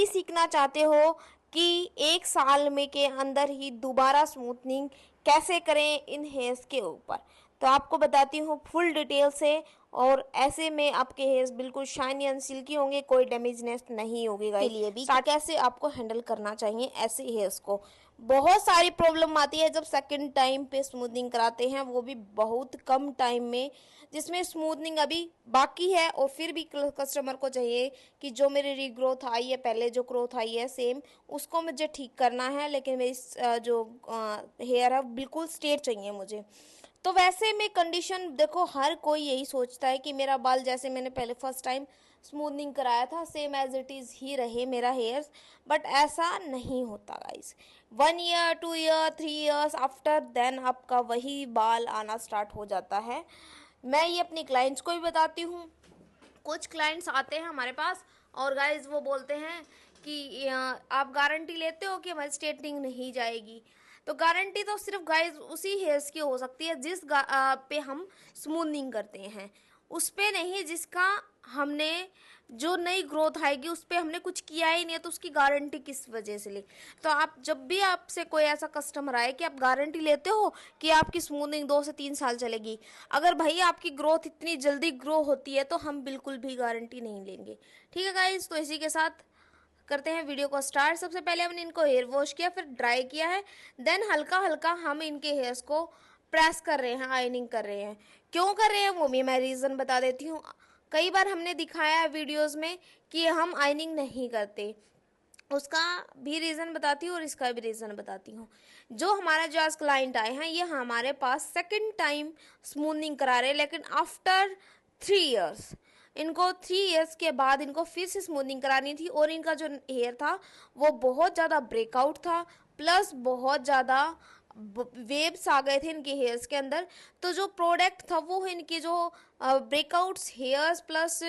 भी सीखना चाहते हो कि एक साल में के अंदर ही दोबारा स्मूथनिंग कैसे करें इन हेयर्स के ऊपर, तो आपको बताती हूँ फुल डिटेल से। और ऐसे में आपके हेयर्स बिल्कुल शाइनी एंड सिल्की होंगे, कोई डैमेजनेस नहीं होगी गाइस। के लिए भी कैसे आपको हैंडल करना चाहिए ऐसे हेयर्स को। बहुत सारी प्रॉब्लम आती है जब सेकंड टाइम पे स्मूथनिंग कराते हैं, वो भी बहुत कम टाइम में, जिसमें स्मूथनिंग अभी बाकी है और फिर भी कस्टमर को चाहिए कि जो मेरी रीग्रोथ आई है, पहले जो ग्रोथ आई है सेम, उसको मुझे ठीक करना है, लेकिन मेरी जो हेयर है बिल्कुल स्ट्रेट चाहिए मुझे। तो वैसे में कंडीशन देखो, हर कोई यही सोचता है कि मेरा बाल जैसे मैंने पहले फर्स्ट टाइम स्मूथनिंग कराया था सेम एज इट इज़ ही रहे मेरा हेयर्स, बट ऐसा नहीं होता guys. 1 year 2 year 3 years after then आपका वही बाल आना स्टार्ट हो जाता है। मैं ये अपनी क्लाइंट्स को भी बताती हूँ। कुछ क्लाइंट्स आते हैं हमारे पास और गाइज वो बोलते हैं कि आप गारंटी लेते हो कि हमारी स्ट्रेटनिंग नहीं जाएगी। तो गारंटी तो सिर्फ गाइज उसी हेयर्स की हो सकती है जिस पे हम स्मूथनिंग करते हैं, उस पे नहीं जिसका हमने जो नई ग्रोथ आएगी उस पे हमने कुछ किया ही नहीं है, तो उसकी गारंटी किस वजह से ले। तो आप जब भी आपसे कोई ऐसा कस्टमर आए कि आप गारंटी लेते हो कि आपकी स्मूथनिंग 2 से 3 साल चलेगी, अगर भाई आपकी ग्रोथ इतनी जल्दी ग्रो होती है तो हम बिल्कुल भी गारंटी नहीं लेंगे। ठीक है गाइज, तो इसी के साथ करते हैं वीडियो को स्टार्ट। सबसे पहले हमने इनको हेयर वॉश किया, फिर ड्राई किया है, देन हल्का हल्का हम इनके हेयर्स को प्रेस कर रहे हैं, आयनिंग कर रहे हैं। क्यों कर रहे हैं वो भी मैं रीज़न बता देती हूँ। कई बार हमने दिखाया है वीडियोस में कि हम आयनिंग नहीं करते, उसका भी रीज़न बताती हूँ और इसका भी रीज़न बताती हूँ। जो आज क्लाइंट आए हैं ये हमारे पास सेकंड टाइम स्मूथनिंग करा रहे हैं, लेकिन आफ्टर 3 ईयर्स, इनको 3 ईयर्स के बाद इनको फिर से स्मूथनिंग करानी थी और इनका जो हेयर था वो बहुत ज़्यादा ब्रेकआउट था, प्लस बहुत ज़्यादा वेव्स आ गए थे इनके हेयर्स के अंदर। तो जो प्रोडक्ट था वो इनके जो ब्रेकआउट्स हेयर्स प्लस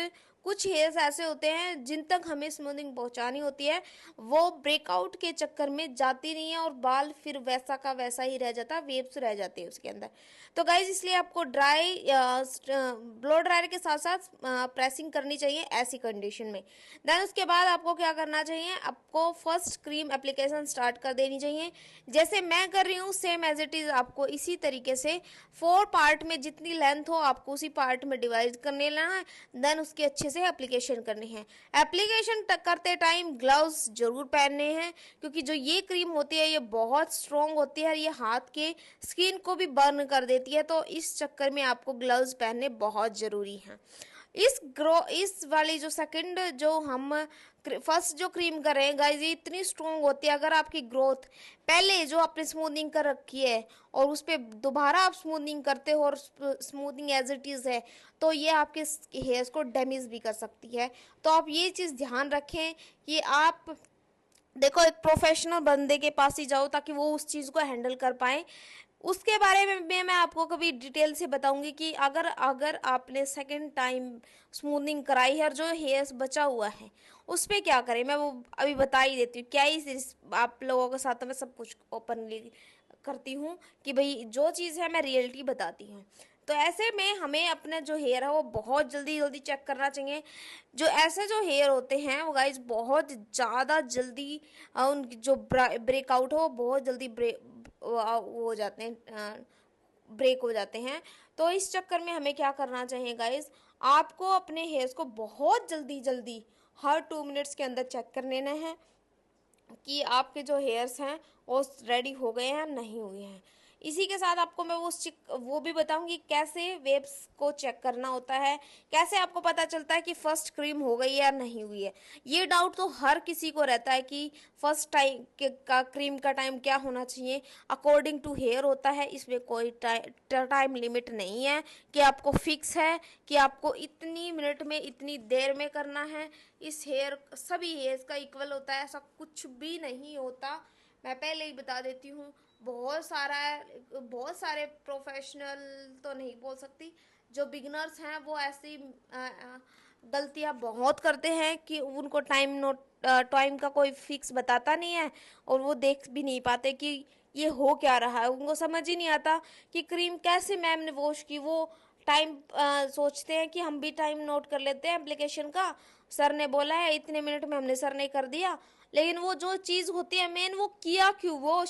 कुछ हेयर्स ऐसे होते हैं जिन तक हमें स्मूथिंग पहुंचानी होती है, वो ब्रेकआउट के चक्कर में जाती नहीं है और बाल फिर वैसा का वैसा ही रह जाता है, वेव्स रह जाते हैं उसके अंदर। तो गाइज इसलिए आपको ड्राई ब्लो ड्रायर के साथ साथ प्रेसिंग करनी चाहिए ऐसी कंडीशन में। देन उसके बाद आपको क्या करना चाहिए, आपको फर्स्ट क्रीम एप्लीकेशन स्टार्ट कर देनी चाहिए। जैसे मैं कर रही हूँ सेम एज इट इज़ आपको इसी तरीके से 4 पार्ट में जितनी लेंथ हो आपको उसी पार्ट में डिवाइड करने लेना है, देन उसकी अच्छे से एप्लीकेशन करनी है। एप्लीकेशन करते टाइम ग्लव्स जरूर पहनने हैं, क्योंकि जो ये क्रीम होती है ये बहुत स्ट्रॉन्ग होती है, ये हाथ के स्किन को भी बर्न कर देती है, तो इस चक्कर में आपको ग्लव्स पहनने बहुत ज़रूरी हैं। इस वाली जो सेकंड जो हम फर्स्ट जो क्रीम कर रहे हैं गाइस, ये इतनी स्ट्रॉन्ग होती है, अगर आपकी ग्रोथ पहले जो आपने स्मूथनिंग कर रखी है और उस पर दोबारा आप स्मूथनिंग करते हो और स्मूथनिंग एज इट इज़ है, तो ये आपके हेयर्स को डैमेज भी कर सकती है। तो आप ये चीज़ ध्यान रखें कि आप देखो एक प्रोफेशनल बंदे के पास ही जाओ ताकि वो उस चीज़ को हैंडल कर पाए। उसके बारे में मैं आपको कभी डिटेल से बताऊंगी कि अगर अगर आपने सेकंड टाइम स्मूथनिंग कराई है और जो हेयर्स बचा हुआ है उस पर क्या करें, मैं वो अभी बता ही देती हूँ। क्या ही आप लोगों के साथ मैं सब कुछ ओपनली करती हूँ कि भाई जो चीज़ है मैं रियलिटी बताती हूँ। तो ऐसे में हमें अपने जो हेयर है वो बहुत जल्दी जल्दी चेक करना चाहिए। जो ऐसे जो हेयर होते हैं वो गाइज बहुत ज़्यादा जल्दी उनकी जो ब्रेकआउट हो वो बहुत जल्दी वो हो जाते हैं, ब्रेक हो जाते हैं। तो इस चक्कर में हमें क्या करना चाहिए गाइज, आपको अपने हेयर्स को बहुत जल्दी जल्दी हर 2 मिनट्स के अंदर चेक कर लेना है कि आपके जो हेयर्स हैं वो रेडी हो गए हैं नहीं हुए हैं। इसी के साथ आपको मैं वो भी बताऊंगी कैसे वेब्स को चेक करना होता है, कैसे आपको पता चलता है कि फर्स्ट क्रीम हो गई है या नहीं हुई है। ये डाउट तो हर किसी को रहता है कि फर्स्ट टाइम का क्रीम का टाइम क्या होना चाहिए। अकॉर्डिंग टू हेयर होता है, इसमें कोई टाइम लिमिट नहीं है कि आपको फिक्स है कि आपको इतनी मिनट में इतनी देर में करना है। इस हेयर सभी हेयर्स का इक्वल होता है, ऐसा कुछ भी नहीं होता, मैं पहले ही बता देती हूँ। बहुत सारे प्रोफेशनल तो नहीं बोल सकती, जो बिगनर्स हैं वो ऐसी गलतियाँ बहुत करते हैं कि उनको टाइम का कोई फिक्स बताता नहीं है और वो देख भी नहीं पाते कि ये हो क्या रहा है। उनको समझ ही नहीं आता कि क्रीम कैसे मैम ने वॉश की। वो टाइम सोचते हैं कि हम भी टाइम नोट कर लेते हैं एप्लीकेशन का, सर ने बोला है इतने मिनट में, हमने सर ने कर दिया, लेकिन वो जो चीज़ होती है मेन, वो किया क्यों, वो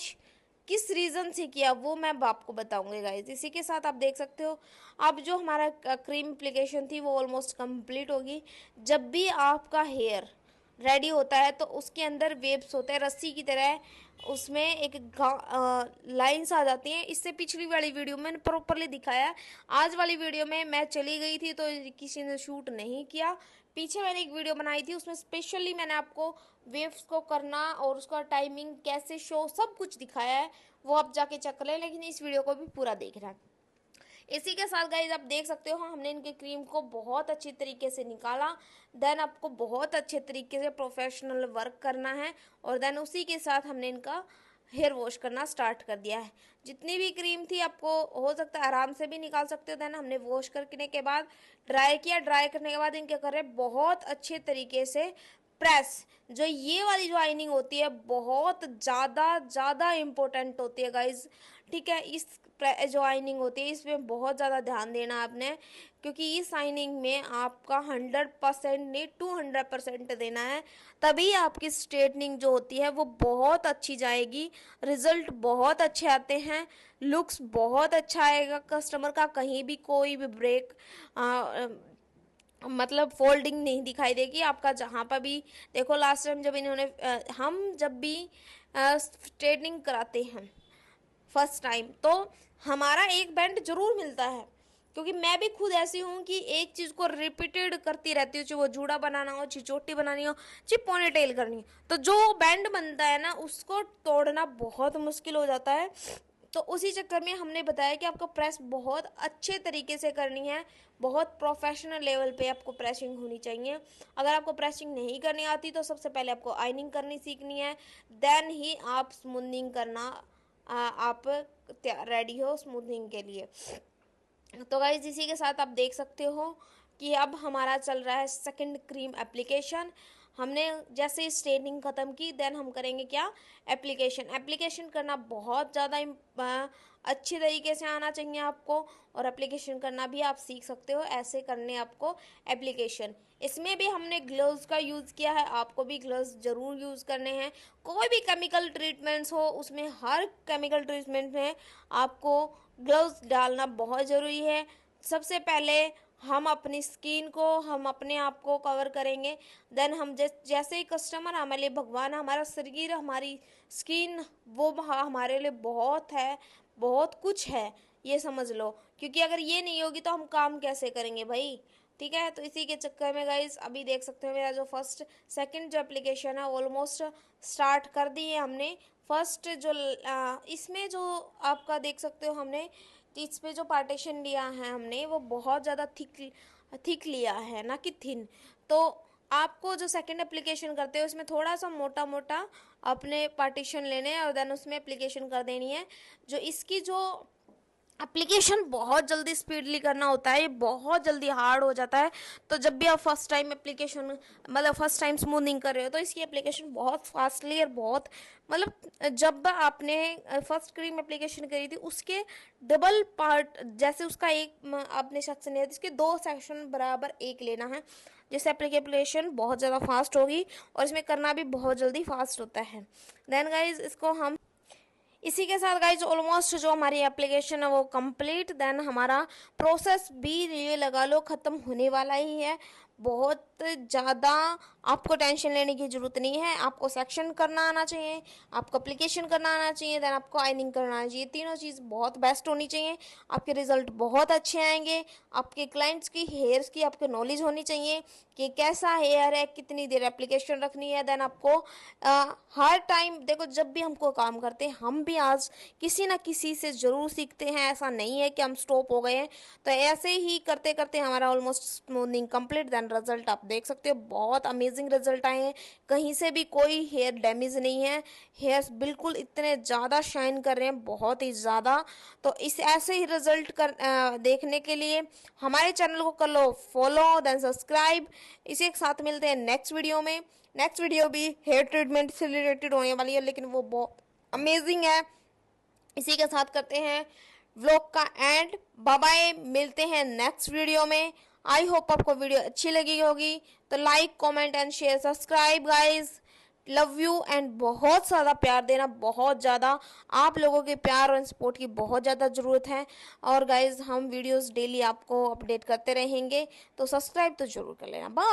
किस रीज़न से किया, वो मैं अब आपको बताऊंगी गाइज। इसी के साथ आप देख सकते हो अब जो हमारा क्रीम एप्लीकेशन थी वो ऑलमोस्ट कंप्लीट होगी। जब भी आपका हेयर रेडी होता है तो उसके अंदर वेव्स होते हैं रस्सी की तरह, उसमें एक लाइंस आ जाती हैं। इससे पिछली वाली वीडियो में मैंने प्रॉपरली दिखाया है। आज वाली वीडियो में मैं चली गई थी तो किसी ने शूट नहीं किया। पीछे मैंने एक वीडियो बनाई थी, उसमें स्पेशली मैंने आपको वेव्स को करना और उसका टाइमिंग कैसे शो सब कुछ दिखाया है, वो आप जाके चेक कर लें, लेकिन इस वीडियो को भी पूरा देखना है। इसी के साथ गाइज आप देख सकते हो हमने इनके क्रीम को बहुत अच्छी तरीके से निकाला। देन आपको बहुत अच्छे तरीके से प्रोफेशनल वर्क करना है और देन उसी के साथ हमने इनका हेयर वॉश करना स्टार्ट कर दिया है। जितनी भी क्रीम थी आपको हो सकता है आराम से भी निकाल सकते हो। देन हमने वॉश करने के बाद ड्राई किया, ड्राई करने के बाद इनके कर रहे बहुत अच्छे तरीके से प्रेस। जो ये वाली जो आइनिंग होती है बहुत ज़्यादा ज़्यादा इम्पोर्टेंट होती है गाइज, ठीक है। इस जो आइनिंग होती है इसमें बहुत ज़्यादा ध्यान देना आपने, क्योंकि इस आइनिंग में आपका 100% नहीं 200% देना है, तभी आपकी स्ट्रेटनिंग जो होती है वो बहुत अच्छी जाएगी, रिजल्ट बहुत अच्छे आते हैं, लुक्स बहुत अच्छा आएगा कस्टमर का, कहीं भी कोई भी ब्रेक मतलब फोल्डिंग नहीं दिखाई देगी आपका जहाँ पर भी। देखो लास्ट टाइम जब इन्होंने हम जब भी स्ट्रेटनिंग कराते हैं फर्स्ट टाइम तो हमारा एक बैंड जरूर मिलता है, क्योंकि मैं भी खुद ऐसी हूँ कि एक चीज़ को रिपीटेड करती रहती हूँ, चाहे वो जूड़ा बनाना हो, चाहे चोटी बनानी हो, चाहे पोनीटेल करनी हो, तो जो बैंड बनता है ना उसको तोड़ना बहुत मुश्किल हो जाता है। तो उसी चक्कर में हमने बताया कि आपको प्रेस बहुत अच्छे तरीके से करनी है, बहुत प्रोफेशनल लेवल पे आपको प्रेसिंग होनी चाहिए। अगर आपको प्रेसिंग नहीं करनी आती तो सबसे पहले आपको आइनिंग करनी सीखनी है, देन ही आप स्मूथनिंग करना आप रेडी हो स्मूथनिंग के लिए। तो गाइज इसी के साथ आप देख सकते हो कि अब हमारा चल रहा है सेकंड क्रीम एप्लीकेशन। हमने जैसे स्ट्रेटनिंग ख़त्म की देन हम करेंगे क्या, एप्लीकेशन। एप्लीकेशन करना बहुत ज़्यादा अच्छी तरीके से आना चाहिए आपको, और एप्लीकेशन करना भी आप सीख सकते हो, ऐसे करने आपको एप्लीकेशन। इसमें भी हमने ग्लव्स का यूज़ किया है, आपको भी ग्लव्स ज़रूर यूज़ करने हैं। कोई भी केमिकल ट्रीटमेंट्स हो उसमें हर केमिकल ट्रीटमेंट में आपको ग्लव्स डालना बहुत ज़रूरी है। सबसे पहले हम अपनी स्किन को हम अपने आप को कवर करेंगे, देन हम जैसे ही कस्टमर हमारे लिए भगवान, हमारा शरीर हमारी स्किन वो हमारे लिए बहुत है, बहुत कुछ है, ये समझ लो। क्योंकि अगर ये नहीं होगी तो हम काम कैसे करेंगे भाई, ठीक है। तो इसी के चक्कर में गाइस अभी देख सकते हो मेरा जो फर्स्ट सेकंड जो एप्लीकेशन है ऑलमोस्ट स्टार्ट कर दी है हमने। फर्स्ट जो इसमें जो आपका देख सकते हो हमने इस पे जो पार्टीशन लिया है हमने वो बहुत ज़्यादा थिक लिया है, ना कि थिन। तो आपको जो सेकंड एप्लीकेशन करते हो उसमें थोड़ा सा मोटा मोटा अपने पार्टीशन लेने हैं और देन उसमें एप्लीकेशन कर देनी है। जो इसकी जो एप्लीकेशन बहुत जल्दी स्पीडली करना होता है, ये बहुत जल्दी हार्ड हो जाता है। तो जब भी आप फर्स्ट टाइम एप्लीकेशन मतलब फर्स्ट टाइम स्मूथिंग कर रहे हो तो इसकी एप्लीकेशन बहुत फास्टली और बहुत मतलब जब आपने फर्स्ट क्रीम एप्लीकेशन करी थी उसके डबल पार्ट, जैसे उसका एक आपने सेक्शन लिया इसके 2 सेक्शन बराबर एक लेना है, जिससे एप्लीकेशन बहुत ज़्यादा फास्ट होगी और इसमें करना भी बहुत जल्दी फास्ट होता है। देन गाइज इसको हम इसी के साथ गाइज ऑलमोस्ट जो हमारी एप्लीकेशन है वो कंप्लीट, देन हमारा प्रोसेस भी ये लगा लो ख़त्म होने वाला ही है। बहुत ज़्यादा आपको टेंशन लेने की ज़रूरत नहीं है, आपको सेक्शन करना आना चाहिए, आपको एप्लीकेशन करना आना चाहिए, देन आपको आइनिंग करना आना चाहिए। तीनों चीज़ बहुत बेस्ट होनी चाहिए, आपके रिजल्ट बहुत अच्छे आएंगे। आपके क्लाइंट्स की हेयर्स की आपको नॉलेज होनी चाहिए कि कैसा हेयर है, कितनी देर एप्लीकेशन रखनी है। देन आपको हर टाइम देखो जब भी हमको काम करते हैं हम भी आज किसी ना किसी से ज़रूर सीखते हैं, ऐसा नहीं है कि हम स्टॉप हो गए हैं। तो ऐसे ही करते करते हमारा almost smoothening complete, then result आप देख सकते हो बहुत अमेजिंग रिजल्ट आए हैं, कहीं से भी कोई हेयर डैमेज नहीं है, हेयर्स बिल्कुल इतने ज़्यादा शाइन कर रहे हैं बहुत ही ज़्यादा। तो इस ऐसे ही रिजल्ट देखने के लिए हमारे चैनल को कर लो फॉलो देन सब्सक्राइब। इसी के साथ मिलते हैं नेक्स्ट वीडियो में। नेक्स्ट वीडियो भी हेयर ट्रीटमेंट से रिलेटेड होने वाली है, लेकिन वो बहुत अमेजिंग है। इसी के साथ करते हैं व्लॉग का एंड। बाय बाय, मिलते हैं नेक्स्ट वीडियो में। आई होप आपको वीडियो अच्छी लगी होगी। तो like comment and share subscribe guys. Love you and बहुत ज़्यादा प्यार देना, बहुत ज़्यादा आप लोगों के प्यार और सपोर्ट की बहुत ज़्यादा ज़रूरत है। और गाइज हम वीडियोस डेली आपको अपडेट करते रहेंगे, तो सब्सक्राइब तो जरूर कर लेना। बाय।